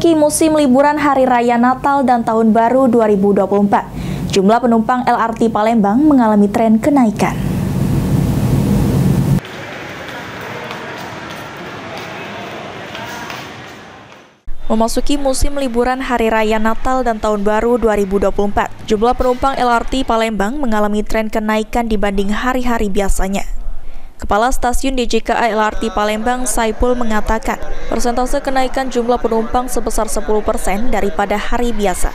Memasuki musim liburan Hari Raya Natal dan Tahun Baru 2024, jumlah penumpang LRT Palembang mengalami tren kenaikan. Memasuki musim liburan Hari Raya Natal dan Tahun Baru 2024, jumlah penumpang LRT Palembang mengalami tren kenaikan dibanding hari-hari biasanya. Kepala Stasiun DJKA LRT Palembang, Saipul, mengatakan persentase kenaikan jumlah penumpang sebesar 10% daripada hari biasa.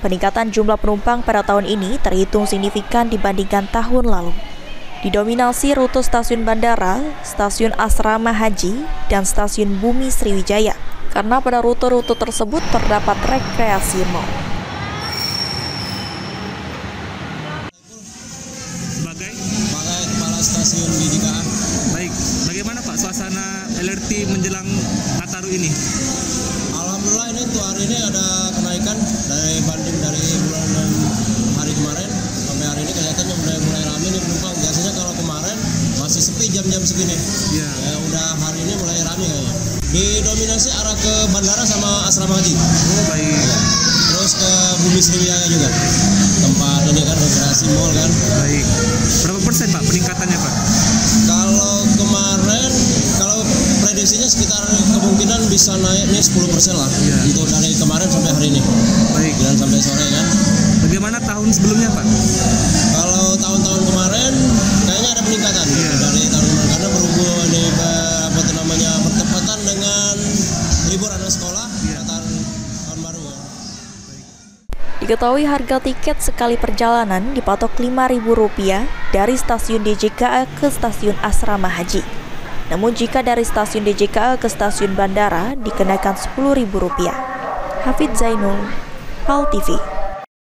Peningkatan jumlah penumpang pada tahun ini terhitung signifikan dibandingkan tahun lalu. Didominasi rute stasiun bandara, stasiun asrama haji, dan stasiun Bumi Sriwijaya, karena pada rute-rute tersebut terdapat rekreasi mall. Sebagai kepala stasiun DJKA. Baik, bagaimana Pak suasana LRT menjelang Nataru ini? Alhamdulillah ini untuk hari ini ada kenaikan dari bulan hari kemarin sampai hari ini kelihatannya mulai ramai nih penumpang. Biasanya kalau kemarin masih sepi jam-jam segini. Ya, udah hari ini mulai ramai kayaknya. Didominasi arah ke bandara sama asrama haji. oh baik. Terus ke Bumi Sriwijaya juga. Tempat ini kan rekreasi mall kan. Baik. Berapa persen Pak peningkatannya Pak? Kalau kemarin, kalau prediksinya sekitar kemungkinan bisa naik nih 10% lah. Ya. Untuk dari kemarin sampai hari ini. Baik. Dan sampai sore kan. Bagaimana tahun sebelumnya Pak? Kalau tahun-tahun kemarin kayaknya ada peningkatan dari tahun kemarin karena berhubung ini bertepatan dengan libur anak sekolah tahun baru ya. Diketahui harga tiket sekali perjalanan dipatok Rp5.000 dari stasiun DJKA ke stasiun asrama haji. Namun jika dari stasiun DJKA ke stasiun bandara dikenakan Rp10.000. Hafid Zainul, PAL TV.